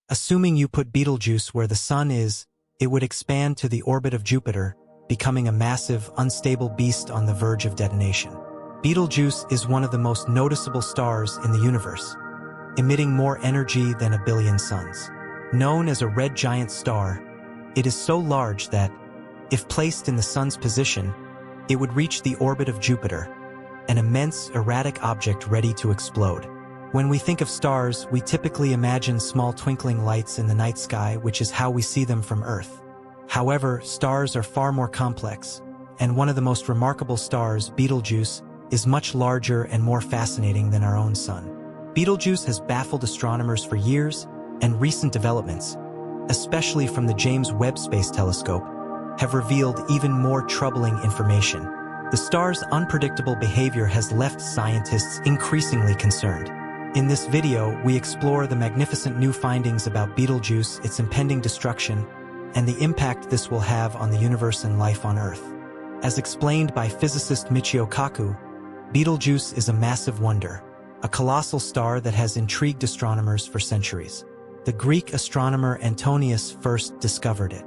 Assuming you put Betelgeuse where the Sun is, it would expand to the orbit of Jupiter, becoming a massive, unstable beast on the verge of detonation. Betelgeuse is one of the most noticeable stars in the universe, emitting more energy than a billion suns. Known as a red giant star, it is so large that, if placed in the Sun's position, it would reach the orbit of Jupiter, an immense, erratic object ready to explode. When we think of stars, we typically imagine small twinkling lights in the night sky, which is how we see them from Earth. However, stars are far more complex, and one of the most remarkable stars, Betelgeuse, is much larger and more fascinating than our own Sun. Betelgeuse has baffled astronomers for years, and recent developments, especially from the James Webb Space Telescope, have revealed even more troubling information. The star's unpredictable behavior has left scientists increasingly concerned. In this video, we explore the magnificent new findings about Betelgeuse, its impending destruction, and the impact this will have on the universe and life on Earth. As explained by physicist Michio Kaku, Betelgeuse is a massive wonder, a colossal star that has intrigued astronomers for centuries. The Greek astronomer Antonius first discovered it.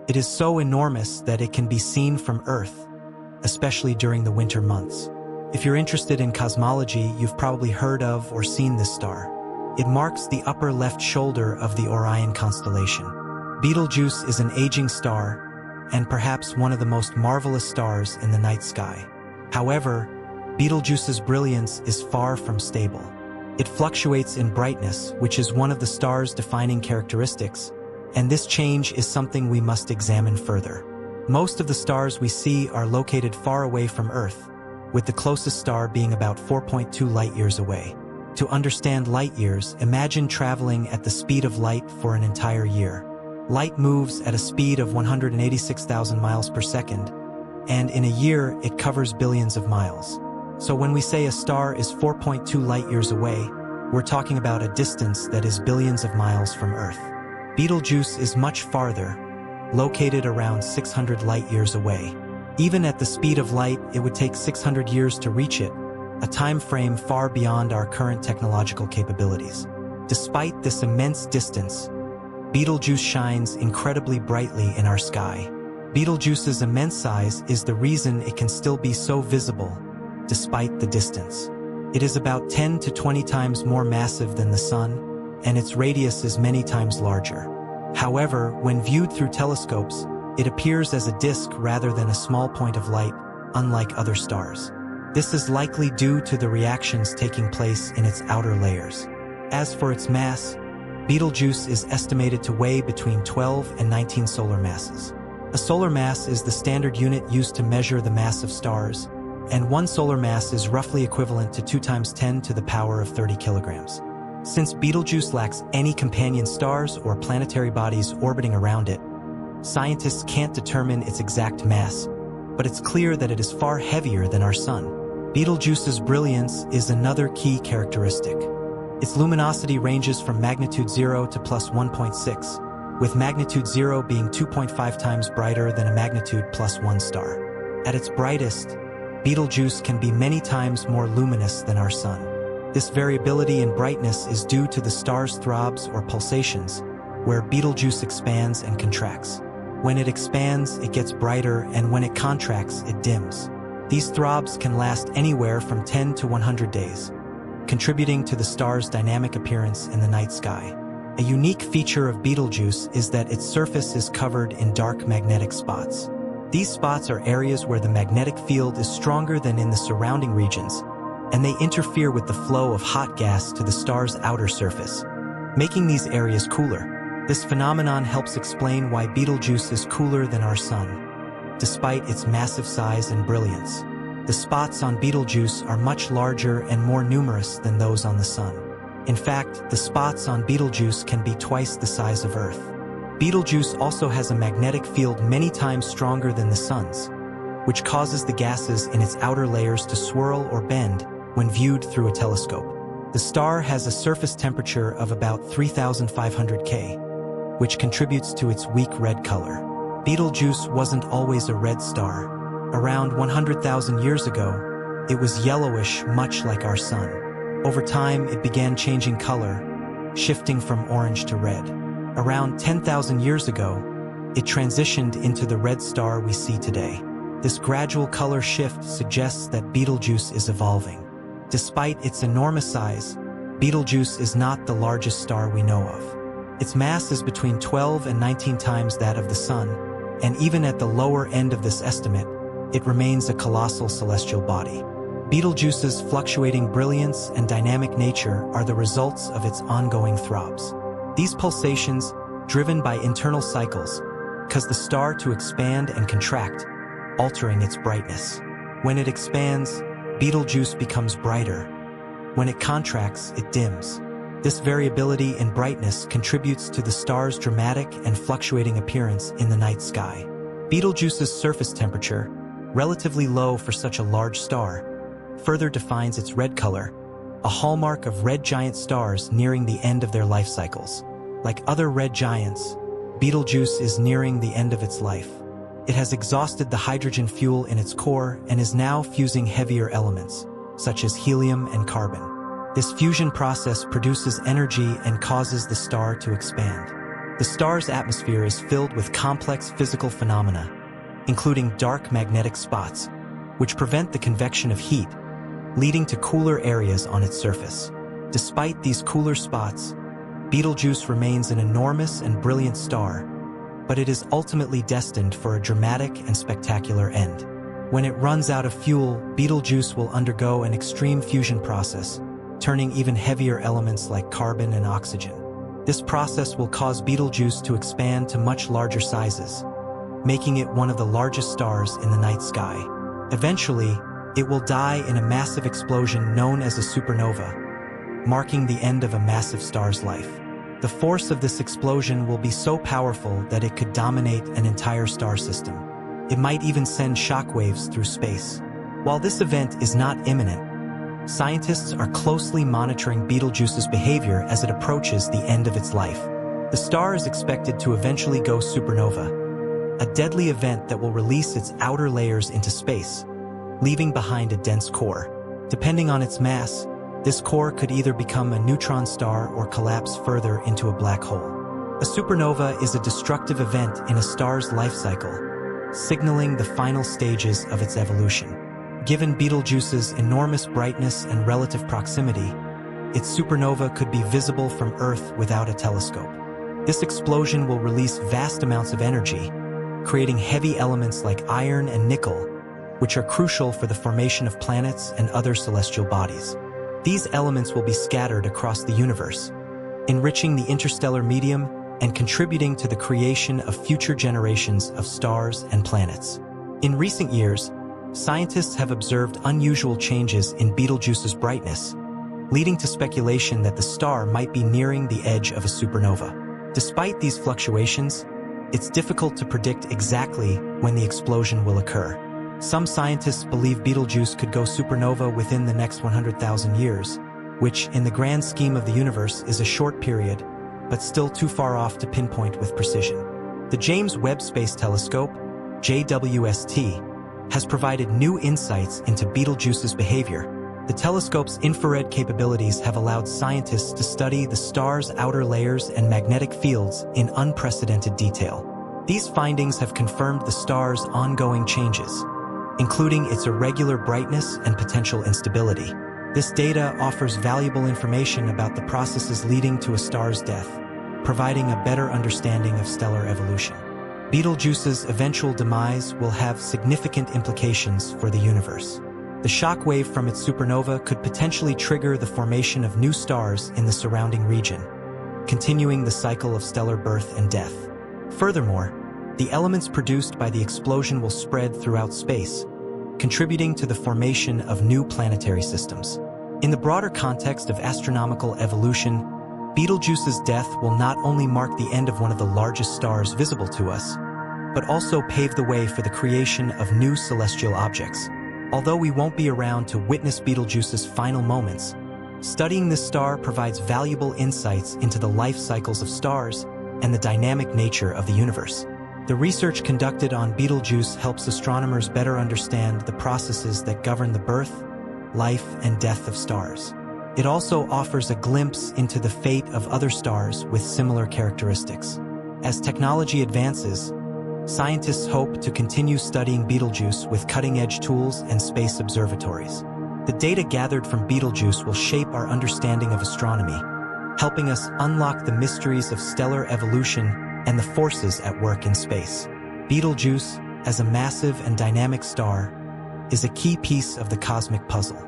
It is so enormous that it can be seen from Earth, especially during the winter months. If you're interested in cosmology, you've probably heard of or seen this star. It marks the upper left shoulder of the Orion constellation. Betelgeuse is an aging star, and perhaps one of the most marvelous stars in the night sky. However, Betelgeuse's brilliance is far from stable. It fluctuates in brightness, which is one of the star's defining characteristics, and this change is something we must examine further. Most of the stars we see are located far away from Earth, with the closest star being about 4.2 light-years away. To understand light-years, imagine traveling at the speed of light for an entire year. Light moves at a speed of 186,000 miles per second, and in a year it covers billions of miles. So when we say a star is 4.2 light-years away, we're talking about a distance that is billions of miles from Earth. Betelgeuse is much farther, located around 600 light-years away. Even at the speed of light, it would take 600 years to reach it, a time frame far beyond our current technological capabilities. Despite this immense distance, Betelgeuse shines incredibly brightly in our sky. Betelgeuse's immense size is the reason it can still be so visible, despite the distance. It is about 10 to 20 times more massive than the Sun, and its radius is many times larger. However, when viewed through telescopes, it appears as a disk rather than a small point of light, unlike other stars. This is likely due to the reactions taking place in its outer layers. As for its mass, Betelgeuse is estimated to weigh between 12 and 19 solar masses. A solar mass is the standard unit used to measure the mass of stars, and one solar mass is roughly equivalent to 2 times 10 to the power of 30 kilograms. Since Betelgeuse lacks any companion stars or planetary bodies orbiting around it, scientists can't determine its exact mass, but it's clear that it is far heavier than our Sun. Betelgeuse's brilliance is another key characteristic. Its luminosity ranges from magnitude 0 to plus 1.6, with magnitude 0 being 2.5 times brighter than a magnitude plus 1 star. At its brightest, Betelgeuse can be many times more luminous than our Sun. This variability in brightness is due to the star's throbs or pulsations, where Betelgeuse expands and contracts. When it expands, it gets brighter, and when it contracts, it dims. These throbs can last anywhere from 10 to 100 days, contributing to the star's dynamic appearance in the night sky. A unique feature of Betelgeuse is that its surface is covered in dark magnetic spots. These spots are areas where the magnetic field is stronger than in the surrounding regions, and they interfere with the flow of hot gas to the star's outer surface, making these areas cooler. This phenomenon helps explain why Betelgeuse is cooler than our Sun, despite its massive size and brilliance. The spots on Betelgeuse are much larger and more numerous than those on the Sun. In fact, the spots on Betelgeuse can be twice the size of Earth. Betelgeuse also has a magnetic field many times stronger than the Sun's, which causes the gases in its outer layers to swirl or bend when viewed through a telescope. The star has a surface temperature of about 3,500 K, which contributes to its weak red color. Betelgeuse wasn't always a red star. Around 100,000 years ago, it was yellowish, much like our Sun. Over time, it began changing color, shifting from orange to red. Around 10,000 years ago, it transitioned into the red star we see today. This gradual color shift suggests that Betelgeuse is evolving. Despite its enormous size, Betelgeuse is not the largest star we know of. Its mass is between 12 and 19 times that of the Sun, and even at the lower end of this estimate, it remains a colossal celestial body. Betelgeuse's fluctuating brilliance and dynamic nature are the results of its ongoing throbs. These pulsations, driven by internal cycles, cause the star to expand and contract, altering its brightness. When it expands, Betelgeuse becomes brighter. When it contracts, it dims. This variability in brightness contributes to the star's dramatic and fluctuating appearance in the night sky. Betelgeuse's surface temperature, relatively low for such a large star, further defines its red color, a hallmark of red giant stars nearing the end of their life cycles. Like other red giants, Betelgeuse is nearing the end of its life. It has exhausted the hydrogen fuel in its core and is now fusing heavier elements, such as helium and carbon. This fusion process produces energy and causes the star to expand. The star's atmosphere is filled with complex physical phenomena, including dark magnetic spots, which prevent the convection of heat, leading to cooler areas on its surface. Despite these cooler spots, Betelgeuse remains an enormous and brilliant star, but it is ultimately destined for a dramatic and spectacular end. When it runs out of fuel, Betelgeuse will undergo an extreme fusion process, turning even heavier elements like carbon and oxygen. This process will cause Betelgeuse to expand to much larger sizes, making it one of the largest stars in the night sky. Eventually, it will die in a massive explosion known as a supernova, marking the end of a massive star's life. The force of this explosion will be so powerful that it could dominate an entire star system. It might even send shockwaves through space. While this event is not imminent, scientists are closely monitoring Betelgeuse's behavior as it approaches the end of its life. The star is expected to eventually go supernova, a deadly event that will release its outer layers into space, leaving behind a dense core. Depending on its mass, this core could either become a neutron star or collapse further into a black hole. A supernova is a destructive event in a star's life cycle, signaling the final stages of its evolution. Given Betelgeuse's enormous brightness and relative proximity, its supernova could be visible from Earth without a telescope. This explosion will release vast amounts of energy, creating heavy elements like iron and nickel, which are crucial for the formation of planets and other celestial bodies. These elements will be scattered across the universe, enriching the interstellar medium and contributing to the creation of future generations of stars and planets. In recent years, scientists have observed unusual changes in Betelgeuse's brightness, leading to speculation that the star might be nearing the edge of a supernova. Despite these fluctuations, it's difficult to predict exactly when the explosion will occur. Some scientists believe Betelgeuse could go supernova within the next 100,000 years, which, in the grand scheme of the universe, is a short period, but still too far off to pinpoint with precision. The James Webb Space Telescope, JWST, has provided new insights into Betelgeuse's behavior. The telescope's infrared capabilities have allowed scientists to study the star's outer layers and magnetic fields in unprecedented detail. These findings have confirmed the star's ongoing changes, including its irregular brightness and potential instability. This data offers valuable information about the processes leading to a star's death, providing a better understanding of stellar evolution. Betelgeuse's eventual demise will have significant implications for the universe. The shock wave from its supernova could potentially trigger the formation of new stars in the surrounding region, continuing the cycle of stellar birth and death. Furthermore, the elements produced by the explosion will spread throughout space, contributing to the formation of new planetary systems. In the broader context of astronomical evolution, Betelgeuse's death will not only mark the end of one of the largest stars visible to us, but also pave the way for the creation of new celestial objects. Although we won't be around to witness Betelgeuse's final moments, studying this star provides valuable insights into the life cycles of stars and the dynamic nature of the universe. The research conducted on Betelgeuse helps astronomers better understand the processes that govern the birth, life, and death of stars. It also offers a glimpse into the fate of other stars with similar characteristics. As technology advances, scientists hope to continue studying Betelgeuse with cutting-edge tools and space observatories. The data gathered from Betelgeuse will shape our understanding of astronomy, helping us unlock the mysteries of stellar evolution and the forces at work in space. Betelgeuse, as a massive and dynamic star, is a key piece of the cosmic puzzle.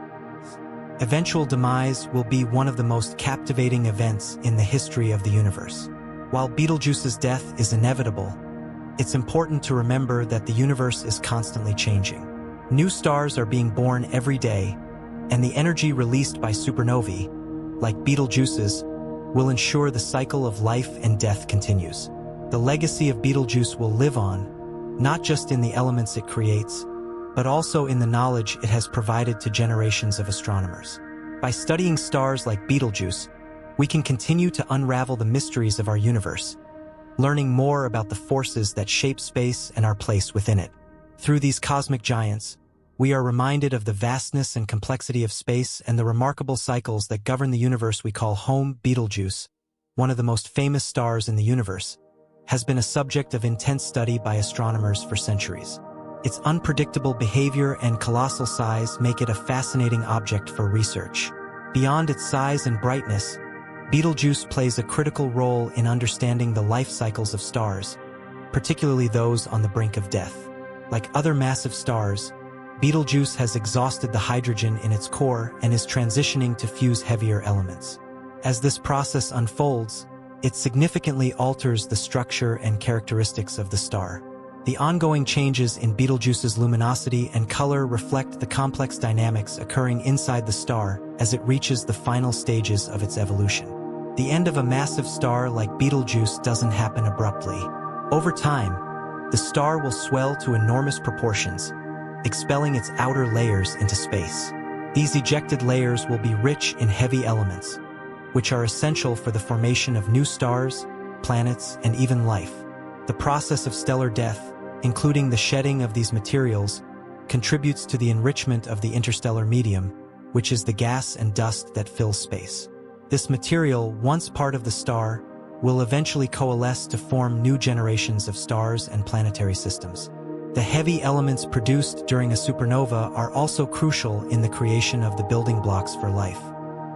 Eventual demise will be one of the most captivating events in the history of the universe. While Betelgeuse's death is inevitable, it's important to remember that the universe is constantly changing. New stars are being born every day, and the energy released by supernovae, like Betelgeuse's, will ensure the cycle of life and death continues. The legacy of Betelgeuse will live on, not just in the elements it creates, but also in the knowledge it has provided to generations of astronomers. By studying stars like Betelgeuse, we can continue to unravel the mysteries of our universe, learning more about the forces that shape space and our place within it. Through these cosmic giants, we are reminded of the vastness and complexity of space and the remarkable cycles that govern the universe we call home. Betelgeuse, one of the most famous stars in the universe, has been a subject of intense study by astronomers for centuries. Its unpredictable behavior and colossal size make it a fascinating object for research. Beyond its size and brightness, Betelgeuse plays a critical role in understanding the life cycles of stars, particularly those on the brink of death. Like other massive stars, Betelgeuse has exhausted the hydrogen in its core and is transitioning to fuse heavier elements. As this process unfolds, it significantly alters the structure and characteristics of the star. The ongoing changes in Betelgeuse's luminosity and color reflect the complex dynamics occurring inside the star as it reaches the final stages of its evolution. The end of a massive star like Betelgeuse doesn't happen abruptly. Over time, the star will swell to enormous proportions, expelling its outer layers into space. These ejected layers will be rich in heavy elements, which are essential for the formation of new stars, planets, and even life. The process of stellar death, including the shedding of these materials, contributes to the enrichment of the interstellar medium, which is the gas and dust that fills space. This material, once part of the star, will eventually coalesce to form new generations of stars and planetary systems. The heavy elements produced during a supernova are also crucial in the creation of the building blocks for life.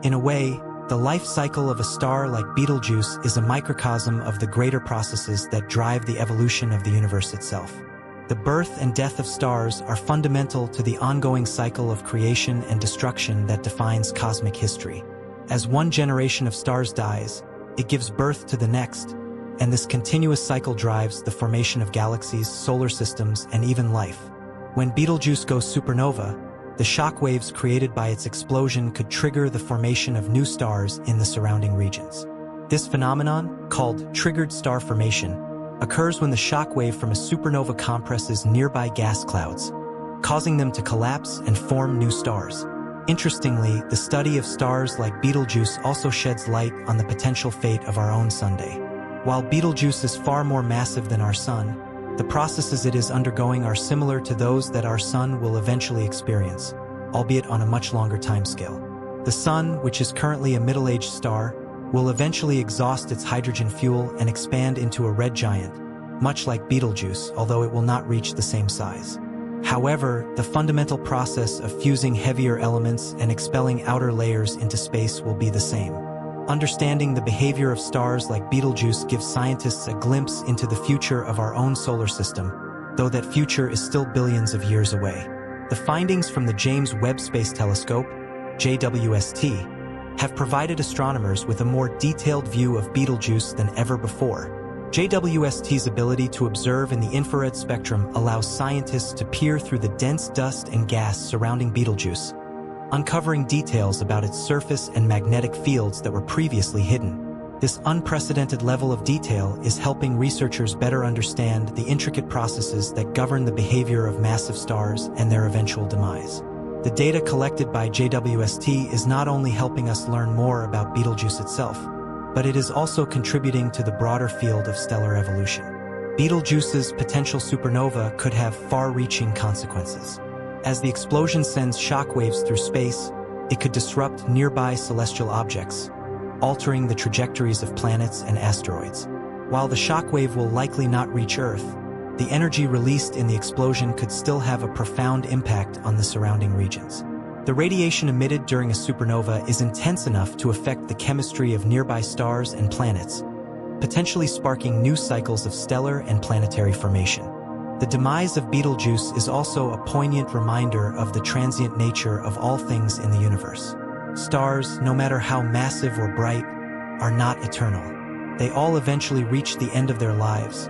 In a way, the life cycle of a star like Betelgeuse is a microcosm of the greater processes that drive the evolution of the universe itself. The birth and death of stars are fundamental to the ongoing cycle of creation and destruction that defines cosmic history. As one generation of stars dies, it gives birth to the next, and this continuous cycle drives the formation of galaxies, solar systems, and even life. When Betelgeuse goes supernova, the shock waves created by its explosion could trigger the formation of new stars in the surrounding regions. This phenomenon, called triggered star formation, occurs when the shock wave from a supernova compresses nearby gas clouds, causing them to collapse and form new stars. Interestingly, the study of stars like Betelgeuse also sheds light on the potential fate of our own Sunday. While Betelgeuse is far more massive than our Sun, the processes it is undergoing are similar to those that our Sun will eventually experience, albeit on a much longer timescale. The Sun, which is currently a middle-aged star, will eventually exhaust its hydrogen fuel and expand into a red giant, much like Betelgeuse, although it will not reach the same size. However, the fundamental process of fusing heavier elements and expelling outer layers into space will be the same. Understanding the behavior of stars like Betelgeuse gives scientists a glimpse into the future of our own solar system, though that future is still billions of years away. The findings from the James Webb Space Telescope, JWST, have provided astronomers with a more detailed view of Betelgeuse than ever before. JWST's ability to observe in the infrared spectrum allows scientists to peer through the dense dust and gas surrounding Betelgeuse, uncovering details about its surface and magnetic fields that were previously hidden. This unprecedented level of detail is helping researchers better understand the intricate processes that govern the behavior of massive stars and their eventual demise. The data collected by JWST is not only helping us learn more about Betelgeuse itself, but it is also contributing to the broader field of stellar evolution. Betelgeuse's potential supernova could have far-reaching consequences. As the explosion sends shockwaves through space, it could disrupt nearby celestial objects, altering the trajectories of planets and asteroids. While the shockwave will likely not reach Earth, the energy released in the explosion could still have a profound impact on the surrounding regions. The radiation emitted during a supernova is intense enough to affect the chemistry of nearby stars and planets, potentially sparking new cycles of stellar and planetary formation. The demise of Betelgeuse is also a poignant reminder of the transient nature of all things in the universe. Stars, no matter how massive or bright, are not eternal. They all eventually reach the end of their lives,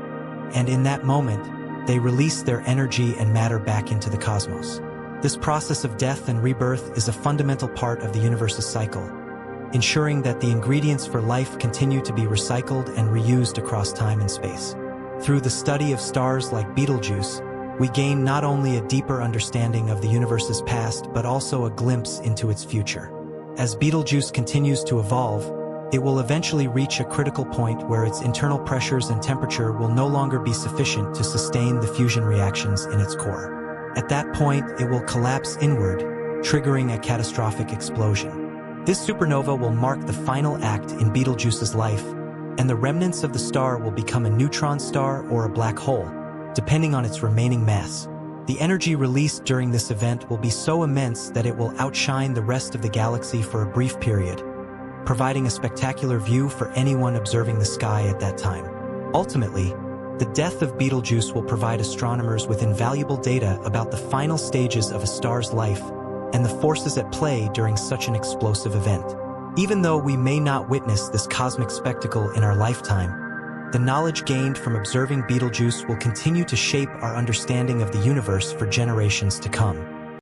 and in that moment, they release their energy and matter back into the cosmos. This process of death and rebirth is a fundamental part of the universe's cycle, ensuring that the ingredients for life continue to be recycled and reused across time and space. Through the study of stars like Betelgeuse, we gain not only a deeper understanding of the universe's past but also a glimpse into its future. As Betelgeuse continues to evolve, it will eventually reach a critical point where its internal pressures and temperature will no longer be sufficient to sustain the fusion reactions in its core. At that point, it will collapse inward, triggering a catastrophic explosion. This supernova will mark the final act in Betelgeuse's life, and the remnants of the star will become a neutron star or a black hole, depending on its remaining mass. The energy released during this event will be so immense that it will outshine the rest of the galaxy for a brief period, providing a spectacular view for anyone observing the sky at that time. Ultimately, the death of Betelgeuse will provide astronomers with invaluable data about the final stages of a star's life and the forces at play during such an explosive event. Even though we may not witness this cosmic spectacle in our lifetime, the knowledge gained from observing Betelgeuse will continue to shape our understanding of the universe for generations to come.